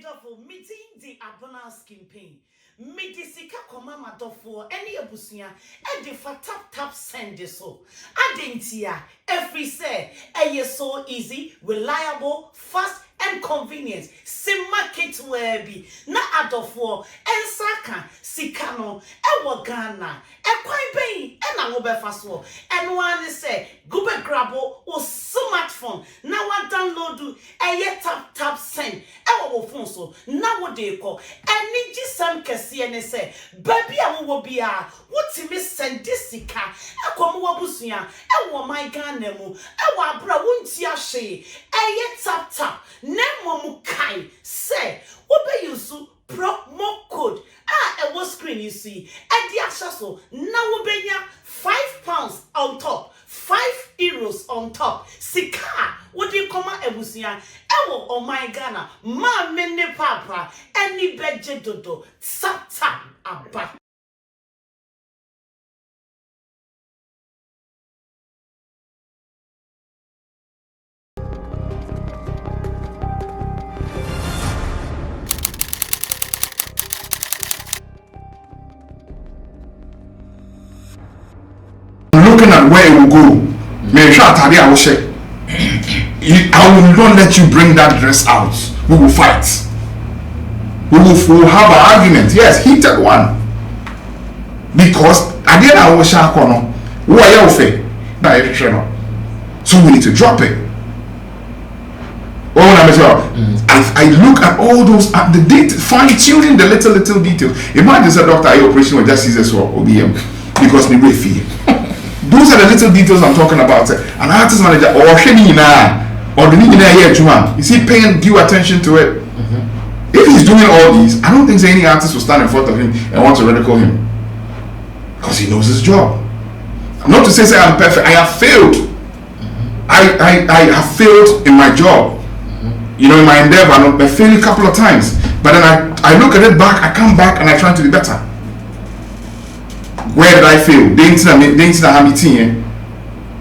Medofo, meeting the abona skin pain. Medisika komama dofo, any abusia, and the tap send this so. Adentia, every say, so easy, reliable, fast, and convenient. Sim market webby, na adofo, and saka, sikano, and wagana, and quite pain, and I will be fast war. And one say, go back grabo or smartphone. Now I download do a tap send. Our phone so now what they call and need some and say, baby, I will be a what's miss send this sika, a come wabusia, and what my ganemu, our bra won't ya she, a tap, nemo mukai, say, what be you so promo code, a was screen you see, and the actual now will be £5 on top. €5 on top. Sika, what do you come out ebusia? Ewo oh my Ghana, ma mene papa, any beje dodo, Shatta aba. Looking at where it will go, I will say, I will not let you bring that dress out. We will fight. We will have an argument. Yes, heated one. Because at the end I will share corner. Who are you fair? So we need to drop it. I look at all those at the date, fine-tuning the little details. Imagine a doctor operation with just scissors or OBM because we fear. Those are the little details I'm talking about. An artist manager or the here, is he paying due attention to it? If he's doing all these, I don't think any artist will stand in front of him and want to ridicule him because he knows his job. Not to say I'm perfect. I have failed. I have failed in my job. You know, in my endeavor, I failed a couple of times. But then I look at it back, I come back and I try to be better. Where did I fail?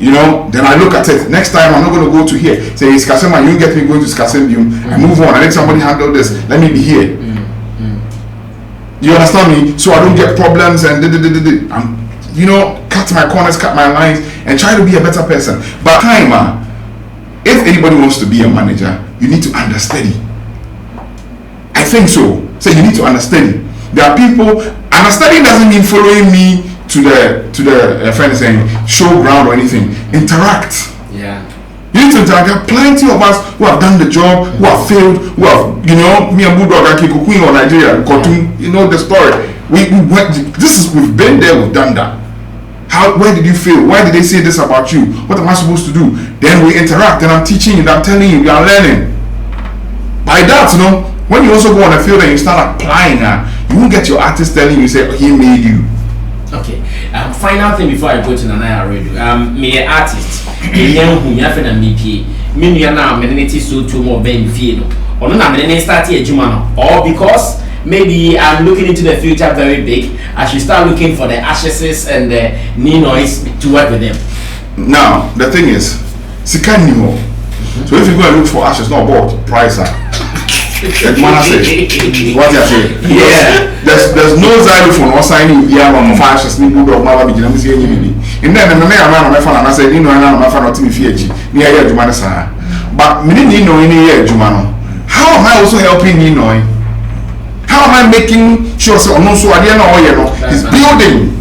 You know, then I look at it. Next time I'm not going to go to here. Say, it's Kasema, you get me going to Skasembium. I move on. I let somebody handle this. Let me be here. You understand me? So I don't get problems and you know, cut my corners, cut my lines, and try to be a better person. But time, if anybody wants to be a manager, you need to understudy. I think so. So you need to understudy. There are people. Understanding doesn't mean following me to the friend saying show ground or anything. Interact. Yeah. You need to interact. There are plenty of us who have done the job, who have failed, who have, you know, me and Budog, Queen or Nigeria, you know the story. We went. We've been there. We've done that. Where did you fail? Why did they say this about you? What am I supposed to do? Then we interact, and I'm teaching you, I'm telling you, you are learning. By that, you know, when you also go on the field and you start applying you won't get your artist telling you, say, oh, he made you. Okay. Final thing before I go to Nanaya Radio. Me an artist. Me who ya fena me pie. Me nu na me so too more ben fie no. Ono na me start here juma no. Or because maybe I'm looking into the future very big, I should start looking for the ashes and the noise to work with them. Now, the thing is, sika ni mo. So if you go and look for ashes, not about price. What you say? Yeah. There's no xylophone or signing here on fashion sleep dog mama begin to see any. And then the man on my phone and I said, you know, I'm my phone or Timmy Fiachi near here Jumana Sana. But me didn't know any year Jumano. How am I also helping you know? How am I making sure so no so I know he's building?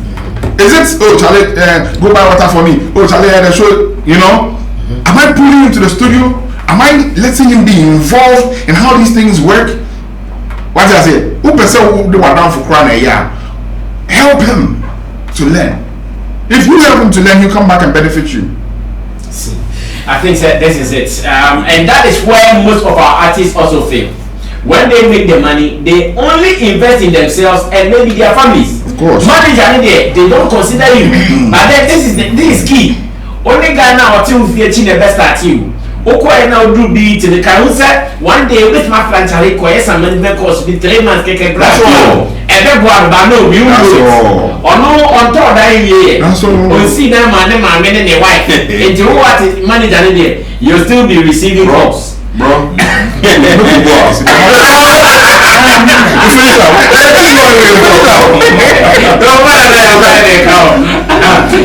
Is it Charlie go buy water for me? Charlie had a show, you know? Am I pulling him to the studio? Am I letting him be involved in how these things work? What did I say? Who person do what down for crown a year? Help him to learn. If you help him to learn, he'll come back and benefit you. See, I think that this is it. And that is where most of our artists also fail. When they make the money, they only invest in themselves and maybe their families. Of course. Manager, they don't consider you. But then this is key. Only guy now or two the best at you. Okwa now do be to the council one day with my franchise some management course with 3 months keke that's all. And then one but no you or no on top that year. That's all. On see that man and the wife. And you what manager there, you'll still be receiving calls. Bro.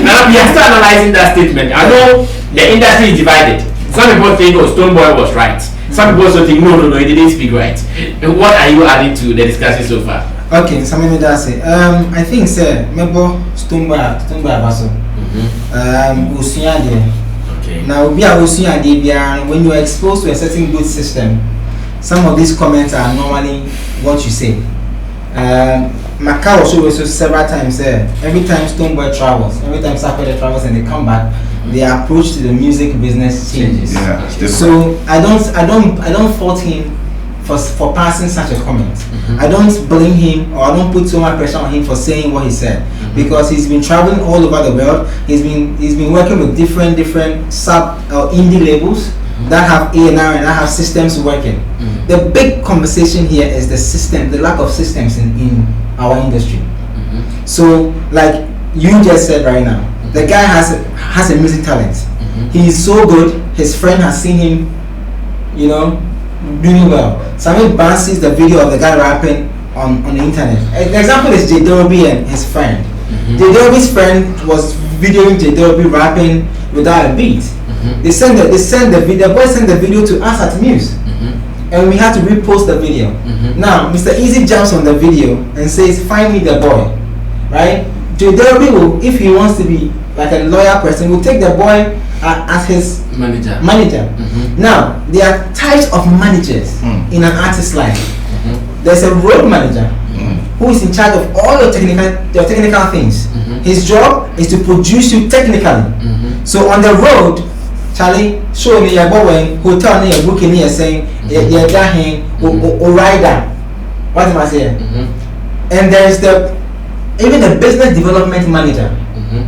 Now we are still analyzing that statement. I know the industry is divided. Some people think Stonebwoy was right. Some people also think no, he didn't speak right. What are you adding to the discussion so far? Okay, Sammy, that's it. I think, sir, maybe Stonebwoy also. Okay. Now, when you are exposed to a certain good system, some of these comments are normally what you say. Macau also several times there. Every time Stonebwoy travels, every time Sarkodie travels and they come back, their approach to the music business changes. Yeah, so I don't fault him for passing such a comment. I don't blame him, or I don't put so much pressure on him for saying what he said, because he's been traveling all over the world. He's been working with different sub or indie labels that have A&R and that have systems working. The big conversation here is the system, the lack of systems in our industry. So, like you just said right now, the guy has a music talent. He is so good. His friend has seen him, doing well. Sammy sees the video of the guy rapping on the internet. An example is J Derby and his friend. J Derby's friend was videoing J Derby rapping without a beat. They sent the video. The boy sent the video to us at Muse, and we had to repost the video. Now, Mr. Easy jumps on the video and says, "Find me the boy," right? J Derby will, if he wants to be like a lawyer person, will take the boy as his manager. Now, there are types of managers in an artist's life. There's a road manager who is in charge of all your technical things. His job is to produce you technically. So on the road, Charlie, show me your boy, hotel near booking here saying, you're dying, or rider. What am I saying? And there's even the business development manager.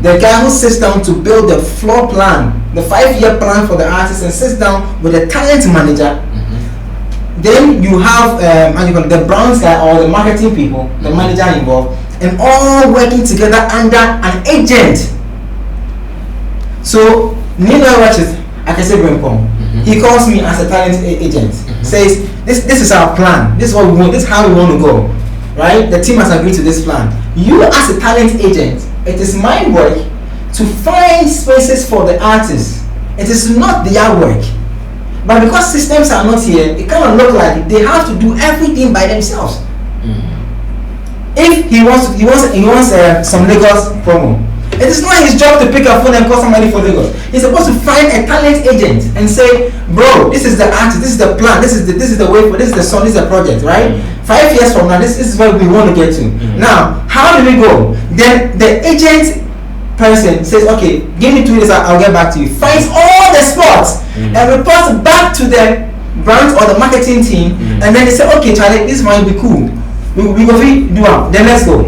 The guy who sits down to build the floor plan, the 5-year plan for the artist, and sits down with the talent manager. Then you have the brands guy or the marketing people, the manager involved, and all working together under an agent. So Nino watches, I can say Brainpong. He calls me as a talent agent, says this is our plan, this is what we want, this is how we want to go. Right? The team has agreed to this plan. You as a talent agent, it is my work to find spaces for the artists. It is not their work. But because systems are not here, it kind of look like they have to do everything by themselves. If he wants some Lagos promo, it is not his job to pick a phone and call somebody for Lagos. He's supposed to find a talent agent and say, bro, this is the artist, this is the plan, this is the way for, this is the song, this is the project, right? 5 years from now, this is where we want to get to. Now, how do we go? Then the agent person says, okay, give me 2 days, I'll get back to you. Finds all the spots and reports back to the brand or the marketing team, and then they say, okay, Charlie, this might be cool. We go do it, then let's go.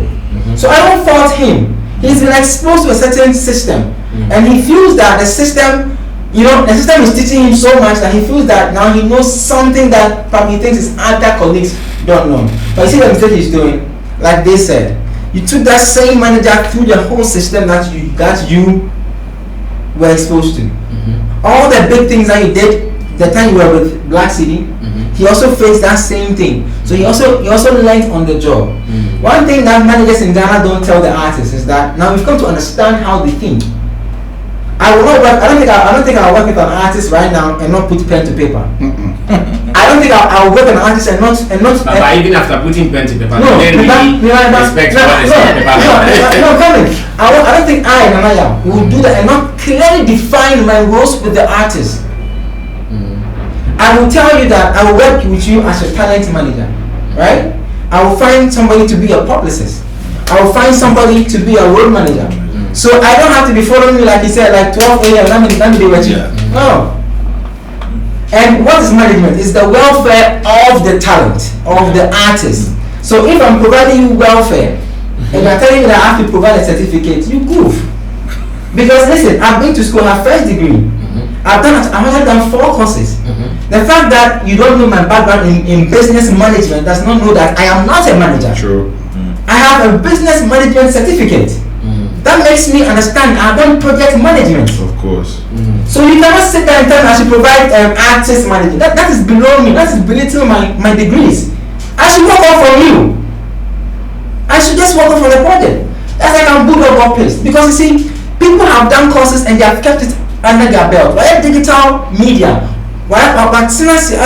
So I don't fault him. He's been exposed to a certain system, and he feels that the system is teaching him so much that he feels that now he knows something that probably thinks his other colleagues don't know. But you see the mistake he's doing, like they said, you took that same manager through the whole system that you were exposed to. All the big things that you did the time you were with Black City, he also faced that same thing. So he also learned on the job. One thing that managers in Ghana don't tell the artists is that now we've come to understand how they think. I don't think I'll work with an artist right now and not put pen to paper. I don't think I'll work with an artist and not. But even after putting pen to paper, I don't think I and Anaya will do that and not clearly define my roles with the artist. I will tell you that I will work with you as a talent manager, right? I will find somebody to be a publicist. I will find somebody to be a road manager. So I don't have to be following you like he said, like 12 a.m. Let me be with you. No. And what is management? It's the welfare of the talent, of the artist. So if I'm providing you welfare, and you're telling me that I have to provide a certificate, you goof. Because listen, I've been to school, I have first degree. I've done 4 courses. The fact that you don't know my background in business management does not know that I am not a manager. True. I have a business management certificate. That makes me understand I've done project management. Of course. So you cannot sit there and tell me I should provide artist management. That is below me. That is belittling my degrees. I should walk off from you. I should just walk off from the project. That's like a bulldog workplace. Because you see, people have done courses and they have kept it under their belt. Right? Digital media. Right? But since 4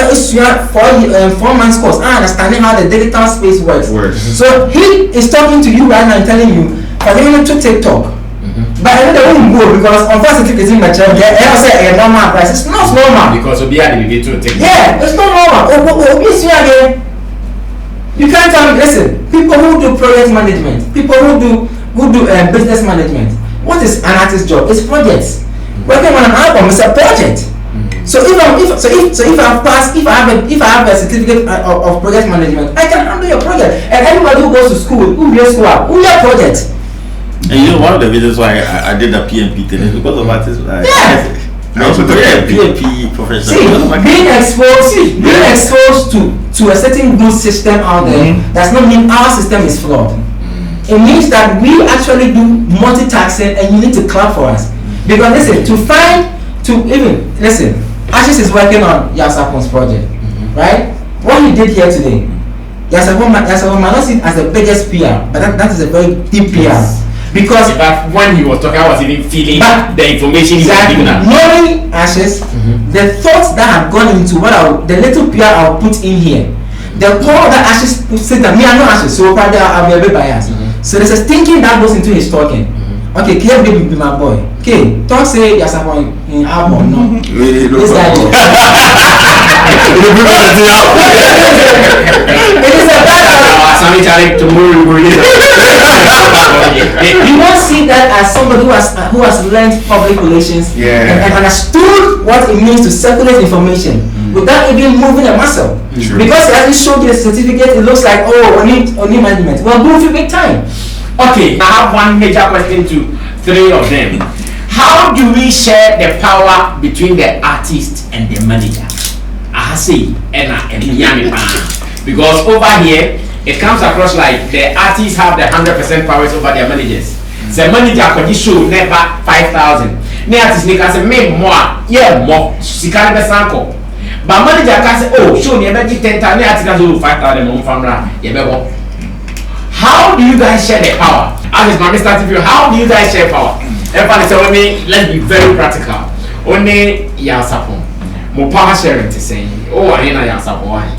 months course, understanding how the digital space works. So he is talking to you right now and telling you, for him to TikTok. But I know they won't go because unfortunately it's in my child. They say a normal price. It's not normal. Because we are the to TikTok. Yeah, it's not normal. You can't tell me. Listen, people who do project management, people who do business management. What is an artist's job? It's projects. Working on an album is a project. So if I have a certificate of project management, I can handle your project. And everybody who goes to school, who your project. And you know one of the reasons why I did the PMP thing is because of artists. I also did a PMP professional. See, being exposed to a certain good system out there does not mean our system is flawed. It means that we actually do multitasking and you need to clap for us. Because listen, Ashes is working on Yasapon's project, right? What he did here today, Yasapon might not see it as the biggest PR, but that is a very deep PR. Because when he was talking, I was even feeling the information he was giving us. Knowing Ashes, the thoughts that have gone into the little PR I'll put in here, the core that Ashes said that me I know Ashes, so probably I'll be a bit biased. So there's a thinking that goes into his talking. Okay, K be my boy. Okay, don't say Yasapon in album, no. This guy. It is a bad. Sammy challenge tomorrow. You won't see that as somebody who has learned public relations and understood what it means to circulate information without even moving a muscle. Because it hasn't showed you the certificate, it looks like only management. Well, move you big time. Okay, I have one major question to 3 of them. How do we share the power between the artist and the manager? I say, because over here it comes across like the artists have the 100% powers over their managers. The manager can show never 5,000. The artist can say make more, more. She can't be sample. But manager can say, oh, show me 10,000. The artist can do 5,000. How do you guys share the power? As is my starting view, how do you guys share power? Everybody say, let's be very practical. Only Yasapon. More power sharing to say, oh, I ain't Yasapon.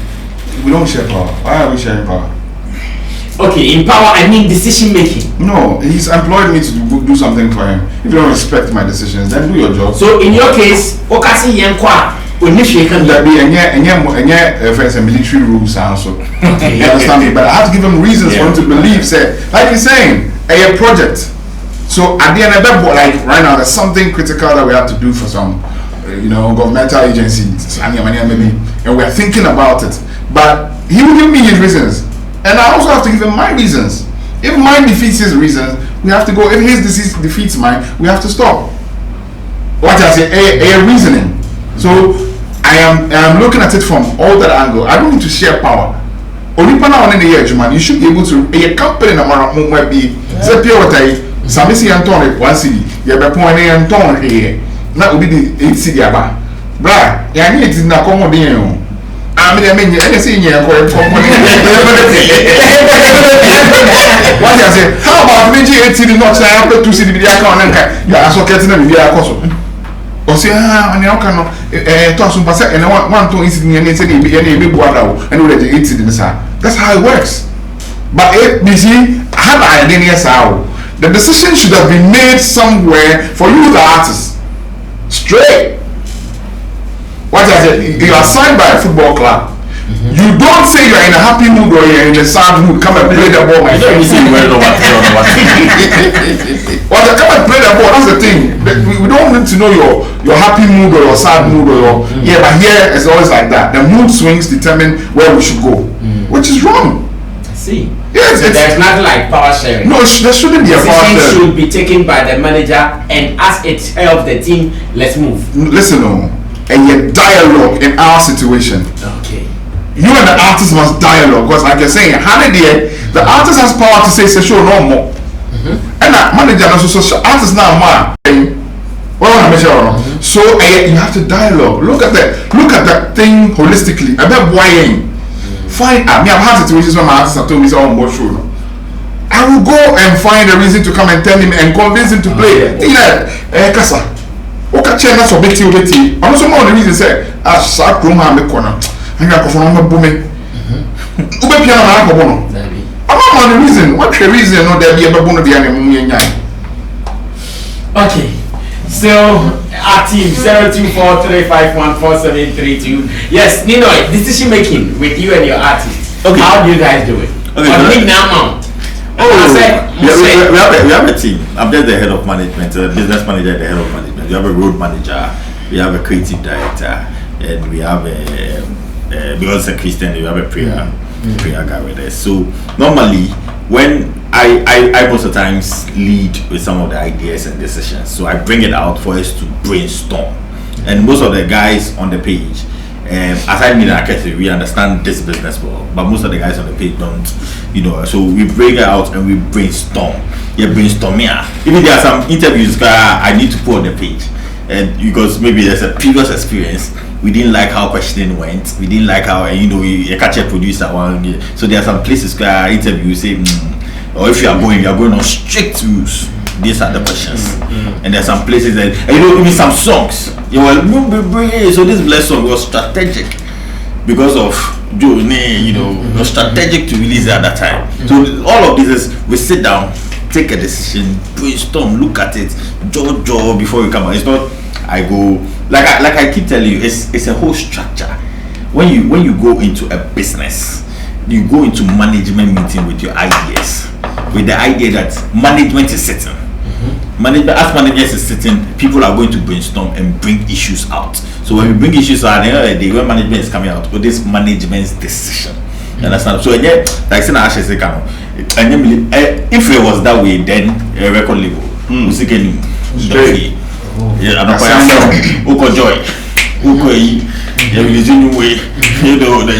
We don't share power. Why are we sharing power? Okay, in power I mean decision making. No, he's employed me to do something for him. If you don't respect my decisions, then do your job. So in your case, Okasi Yankwa, that be and military rules also. You understand me? But I have to give him reasons for him to believe. Say, like he's saying, a project. So at the end of that, like right now, there's something critical that we have to do for some, governmental agencies, and we're thinking about it. But he will give me his reasons, and I also have to give him my reasons. If mine defeats his reasons, we have to go. If his disease defeats mine, we have to stop. What I say, a reasoning. So I am looking at it from all that angle. I don't need to share power. Only now in the year, you should be able to. A company might be say pure water. Sammy see Anton 1 city. You have a point Anton here. That will be the 8 city about. Bra, I need to not come on the I mean, anything you what I say, how about VG 8 not say after 2 city account and yeah, so getting a video cost. Or say, and you cannot toss some pass and one to incident and say, be any big water and already 8 city. That's how it works. But BC have I idea how the decision should have been made somewhere for you, the artist. Straight. What I said, you are signed by a football club. You don't say you're in a happy mood or you're in a sad mood. Come and play the ball, my friend. Well, come and play the ball. That's the thing. We don't need to know your happy mood or your sad mood or your but here it's always like that. The mood swings determine where we should go, which is wrong. I see. Yes, so there's nothing like power sharing. No, there shouldn't be a power sharing. Decision should be taken by the manager, and as it helps the team, let's move. Listen, and yet dialogue in our situation. Okay. You and the artist must dialogue, because like you're saying, the artist has power to say show no more. And that manager also artist now man. So you have to dialogue. Look at that thing holistically. About why fine. I mean, I've had situations where my artists have told me, "Oh, I'm more sure." I I will go and find a reason to come and tell him and convince him to play. Kasa. Okay, chair not so big tea. I'm also more the reason say, as Sarkodie have the corner. I'm going to go for my booming. I'm not on the reason. What's the reason? No, there be a baboon of the animal. Okay. So, our team 0243514732. Yes, Nino, decision making with you and your artist. Okay. How do you guys do it? Okay. On Nick Namount. We have a team. I'm just the head of management, business manager, the head of management. We have a road manager, we have a creative director, and we have because it's a Christian, we have a prayer guy with us. So normally, when I most of the times lead with some of the ideas and decisions, so I bring it out for us to brainstorm. And most of the guys on the page, aside me and Akese, we understand this business well, but most of the guys on the page don't, so we bring it out and we brainstorm. Brainstorm. Even there are some interviews I need to put on the page, and because maybe there's a previous experience, we didn't like how questioning went, we didn't like how you catch a producer one. So there are some places where interviews say, or if you are going on strict rules. These are the questions, and there's some places that even some songs. So this blessed song was strategic because of was strategic to release it at that time. So all of this is we sit down, take a decision, brainstorm, look at it, jaw before we come out. It's not I go like I keep telling you. It's a whole structure. When you go into a business, you go into management meeting with your ideas, with the idea that management is sitting. As managers is sitting, people are going to brainstorm and bring issues out. So when we bring issues out, when management is coming out with this management's decision, you understand? So again, like saying Ashe say, if it was that way, then a record label, Usikeni, yeah, I'm not joy,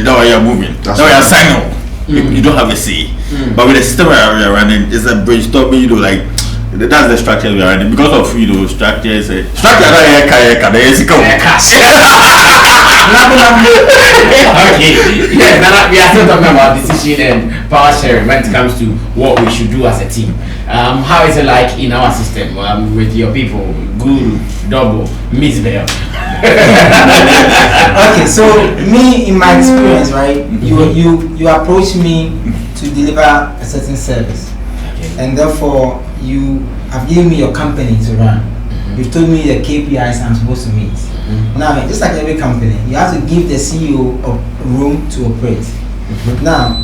now you're moving, now you're signing. You don't have a say, but with the system we are running, it's a brainstorming. Like. That's the structure we are running because of structures. Okay. Yes, we are still talking about decision and power sharing when it comes to what we should do as a team. How is it like in our system with your people, Guru, Double, Miss Bell? Okay, so me in my experience, right? You approach me to deliver a certain service, and therefore you have given me your company to run. You've told me the KPIs I'm supposed to meet. Now, just like every company, you have to give the CEO a room to operate. Now,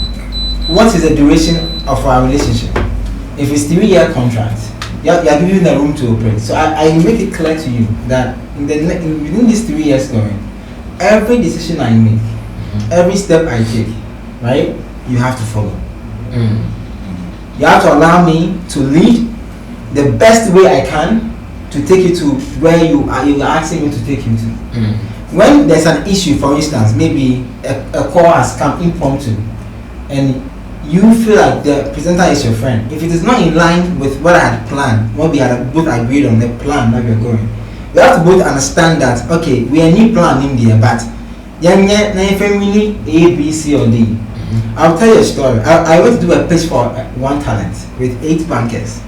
what is the duration of our relationship? If it's 3-year contract, you are giving the room to operate. So I make it clear to you that within these 3 years going, every decision I make, every step I take, right, you have to follow. You have to allow me to lead the best way I can to take you to where you are asking me to take you to. When there's an issue, for instance, maybe a call has come impromptu, and you feel like the presenter is your friend. If it is not in line with what I had planned, what we had both agreed on, the plan that we're going, we have to both understand that, okay, we are new plan in there, but family A, B, C, or D. I'll tell you a story. I went to do a pitch for One Talent with 8 bankers,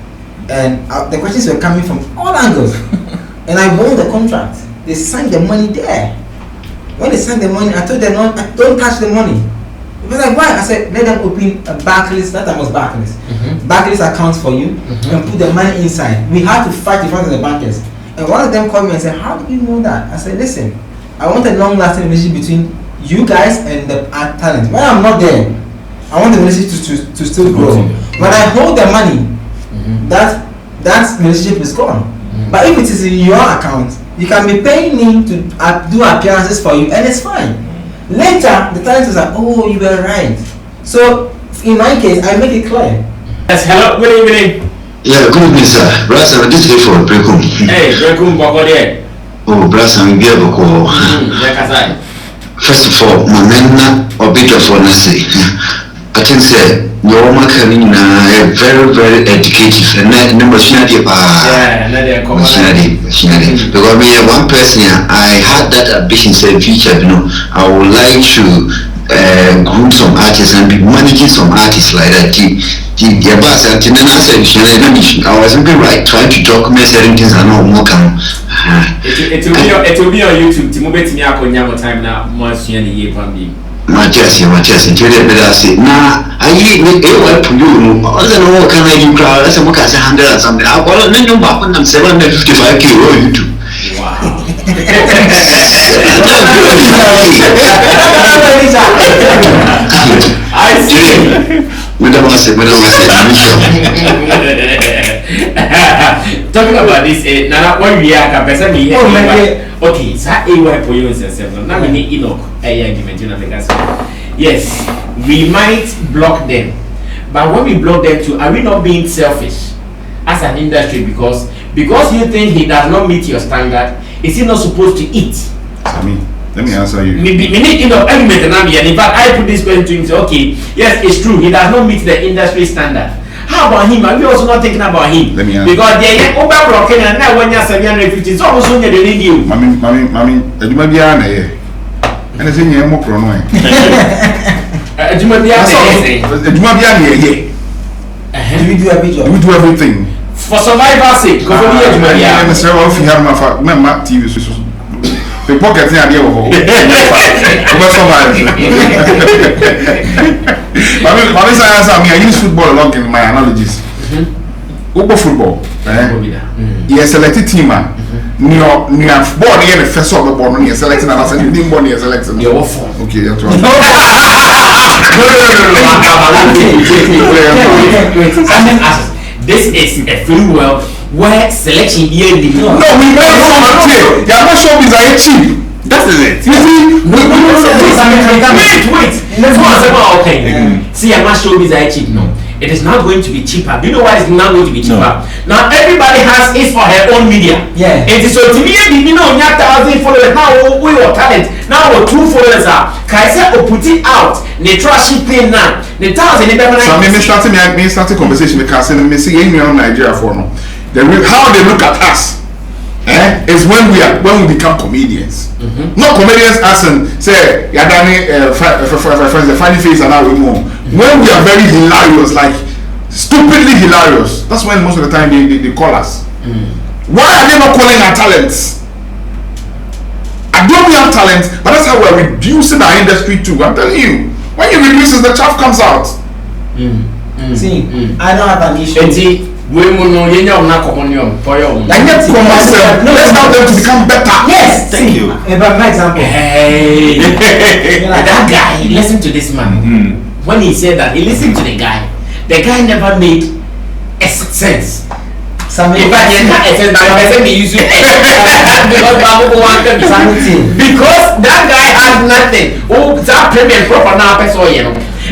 and the questions were coming from all angles, and I won the contract. They signed the money there. When they signed the money, I told them, don't touch the money. It was like, why? I said, let them open a Barclays. That time was Barclays. Barclays accounts for you, and put the money inside. We had to fight in front of the bankers, and one of them called me and said, how do you know that? I said, listen, I want a long-lasting relationship between you guys and the talent. When I'm not there, I want the relationship to still grow. When I hold the money, that relationship is gone. But if it is in your account, you can be paying me to do appearances for you, and it's fine. Later, the talent is like, oh, you were right. So in my case, I make it clear. Yes, hello, good evening. Yeah, good evening, sir. Brother, this is for Brekum. Hey, Brekum, Bokode. Oh, brother, I'm here for call. First of all, my men or bit of honesty. I think say your macaroni very, very educated and then machinery. Machinery. Because me one person I had that ambition say future, I would like to group some artists and be managing some artists like that. The boss and then I said, I wasn't right trying to document certain things and all more come. It will be on YouTube. Timobet Nyako Nyamo time now, Monsieur Ye Pambi. My chest, until I say, nah, I eat with a to you. Other than all, can I do crowd? That's a book as a hundred or something. I want to know about them 755 kilo YouTube. Wow. I see. Talking about this, now when we are person me okay, so AY for you yourself. Now we need Enoch. Yes, we might block them, but when we block them too, are we not being selfish as an industry because you think he does not meet your standard? Is he not supposed to eat? Sammy, let me answer you. We need enough argument and in fact I put this question to him. Say, okay, yes, it's true. He does not meet the industry standard. How about him? Are we also not thinking about him? Let me answer. Because they are over blocking and now when you're 750, so also they need you. Mami, eduma bia na ye. And say you mo pro no e. Eduma bia na ye. Do we do every job? We do everything. For survival sake, because we need eduma bia. I'm say all fi have ma TV so. The pocket here dey wo. Over survive. Mami say answer me. I use football a lot in my analogies. Opo football. You select a team. Ni ball here the first of the ball no selecting and say the ball here selecting. You off. Okay, that's right. No. This is a free world where selection here no, we know you are not Showbiz are cheap. That is it. You see, wait. See, I'm not Showbiz are cheap. No, it is not going to be cheaper. Do you know why it's not going to be cheaper? No. Now everybody has his or her own media. Yeah. It is so to me, you know, 1,000 followers now. We were talent now. We're 2 followers are. Can I say put it out? The trashy thing now. The 1,000. So me starting conversation because me see in Nigeria for no. How they look at us is when we become comedians. Not comedians as in say Yadani the funny face and now we more. When we are very hilarious, like stupidly hilarious, that's when most of the time they call us. Why are they not calling our talents? I don't have talent, but that's how we're reducing our industry too. I'm telling you, when you reduce it, the chaff comes out. See, I don't have an issue. Let's help them to become better. Yes, thank you. But my example. Hey, that guy, listen to this man. When he said that, he listened to the guy. The guy never made a sense. Sammy, in fact, because that guy has nothing. Oh, that premium proper now, person,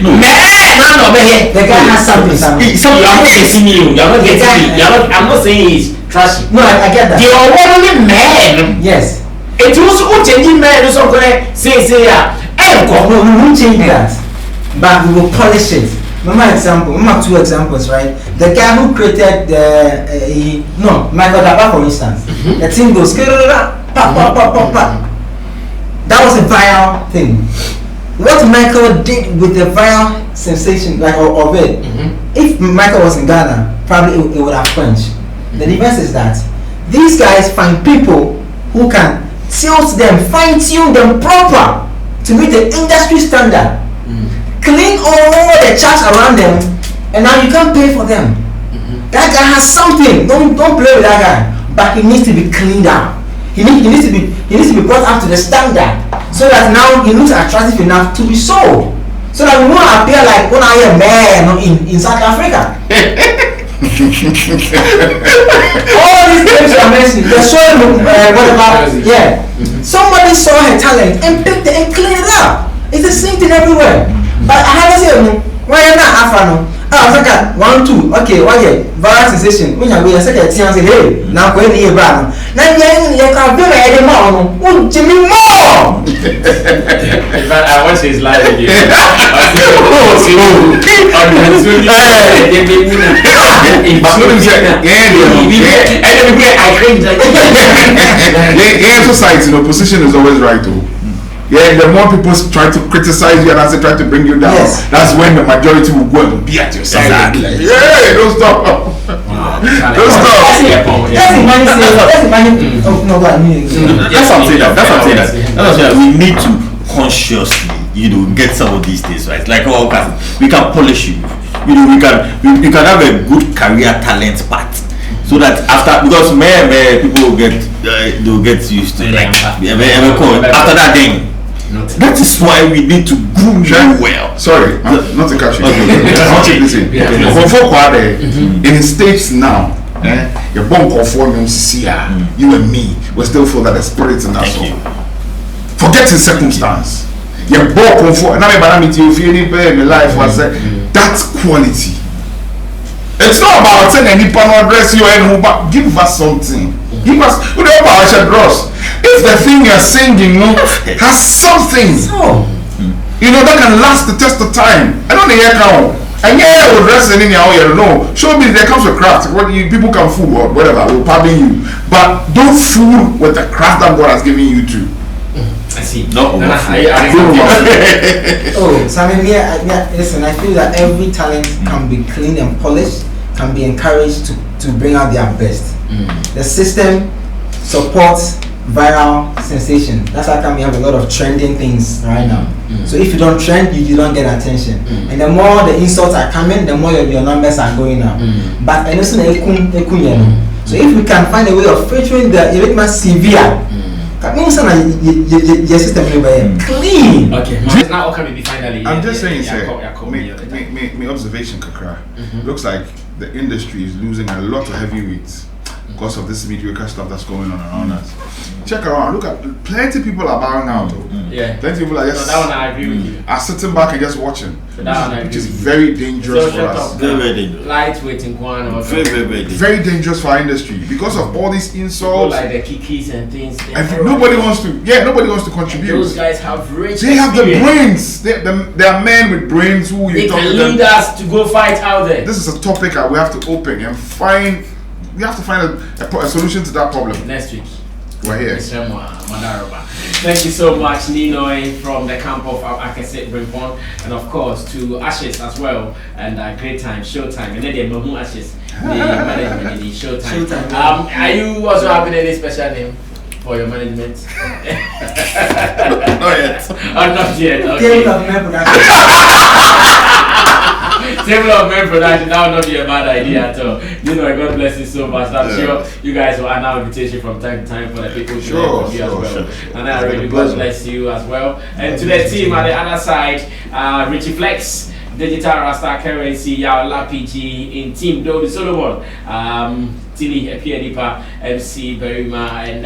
the guy has something. You're not getting me. I'm not saying he's trashy. No, I get that. They are only men. Yes. It was changing men. So say no, we won't change that, but we will polish it. Remember 2 examples, right? The guy who created Michael Daba, for instance. The thing goes that was a viral thing. What Michael did with the viral sensation, like of it, if Michael was in Ghana, probably it would have quenched. The difference is that these guys find people who can tilt them, fine-tune them proper to meet the industry standard. Clean all the charts around them, and now you can't pay for them. That guy has something. Don't play with that guy. But he needs to be cleaned up. He needs to be brought up to the standard, so that now he looks attractive enough to be sold. So that we won't appear like when I am man in South Africa. All these names you are mentioning, they're showing somebody saw her talent and picked it and cleaned it up. It's the same thing everywhere. But I haven't seen why you're not Afro. I was like 1, 2, okay, viral sensation. When you're second, say, hey, now go in here, brother. Now you can't be any more. Jimmy more. In fact, I watched his live video. Society, position is always right too. Yeah, the more people try to criticize you and as they try to bring you down, Yes. that's when the majority will go and be at your side. Exactly. Yeah, don't stop. Don't stop. That's the money saying. That's the money. Oh no, but I mean. That's what I'm saying. That's what I'm saying. That's what I'm saying. We need to consciously, get some of these things right. Like all guys, we can polish you. We can have a good career talent path. So that after, because people will get used to it. Like, after that thing. That is why we need to groom you well. Sorry, not to catch you. I'll take this in. In the States now, your bone conforming you and me, we still feel that the spirit in that soul. Forget the circumstance. Your bone conform. Now, you feel it in my life. That's quality. It's not about saying any panel address you and but give us something. Give us if the thing you're singing has something that can last the test of time. I don't hear count. And we're dressing in your no. Showbiz there comes with craft. People can fool or whatever, will pardon you. But don't fool with the craft that God has given you to. I see. No. Sammy, listen, I feel that every talent can be cleaned and polished, can be encouraged to bring out their best. The system supports viral sensation. That's how we have a lot of trending things right now. So if you don't trend, you don't get attention. And the more the insults are coming, the more your numbers are going up. But so if we can find a way of filtering the irregular severe, your system clean. Okay. Now can be finally. I'm just saying, my observation, Kakra. Looks like the industry is losing a lot of heavyweights because of this mediocre stuff that's going on around us. Check around, look at plenty of people are bowing out. Yeah. Plenty of people are just that one I agree with you. Are sitting back and just watching. Which is very dangerous for us. Very dangerous. Lightweight in Kwan or very dangerous for our industry because of all these insults. People like the kikis and things. Nobody wants to contribute. And those guys have rich. They have the brains. They are men with brains who they can lead us to go fight out there. This is a topic that we have to open and find. We have to find a solution to that problem. Next week. We're here. Thank you so much, Ninoy, from the camp of Akese Brimpon, and of course to Ashes as well, and great time, Showtime, and then the Mahu Ashes, the management, the Showtime. Are you also having any special name for your management? Not yet. Not yet. Okay. Table of Men Production. Table of Men Production, that would not be a bad idea at all. God bless you so much. I'm sure you guys will allow invitation from time to time for the people to know you as well. And I really God bless you as well. And to the team at the other side, Richie Flex, Digital Rasta Currency, Yao Lapiji, in Team Dodi Solomon, Tilly Epiedipa, MC Berima, and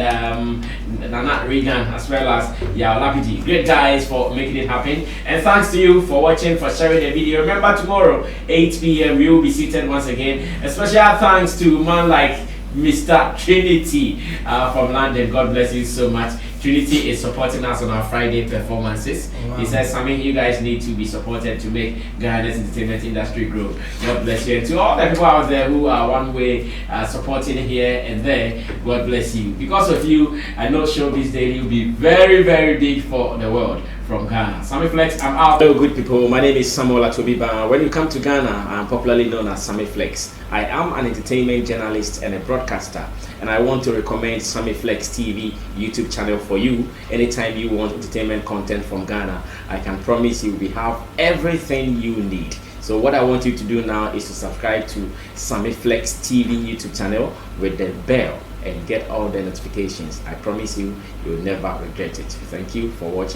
Nana Regan, as well as Yao Lapiji. Great guys for making it happen. And thanks to you for watching, for sharing the video. Remember, tomorrow, 8 p.m., we will be seated once again. A special thanks to man like Mr. Trinity from London. God bless you so much. Trinity is supporting us on our Friday performances. Wow. He says, Sammy, you guys need to be supported to make Ghana's entertainment industry grow. God bless you. And to all the people out there who are one way supporting here and there, God bless you. Because of you, I know Showbiz Daily will be very, very big for the world. From Ghana. Sammy Flex, I'm out. Hello, good people. My name is Samuel Atobiba. When you come to Ghana, I'm popularly known as Sammy Flex. I am an entertainment journalist and a broadcaster, and I want to recommend Sammy Flex TV YouTube channel for you. Anytime you want entertainment content from Ghana, I can promise you we have everything you need. So what I want you to do now is to subscribe to Sammy Flex TV YouTube channel with the bell and get all the notifications. I promise you, you'll never regret it. Thank you for watching.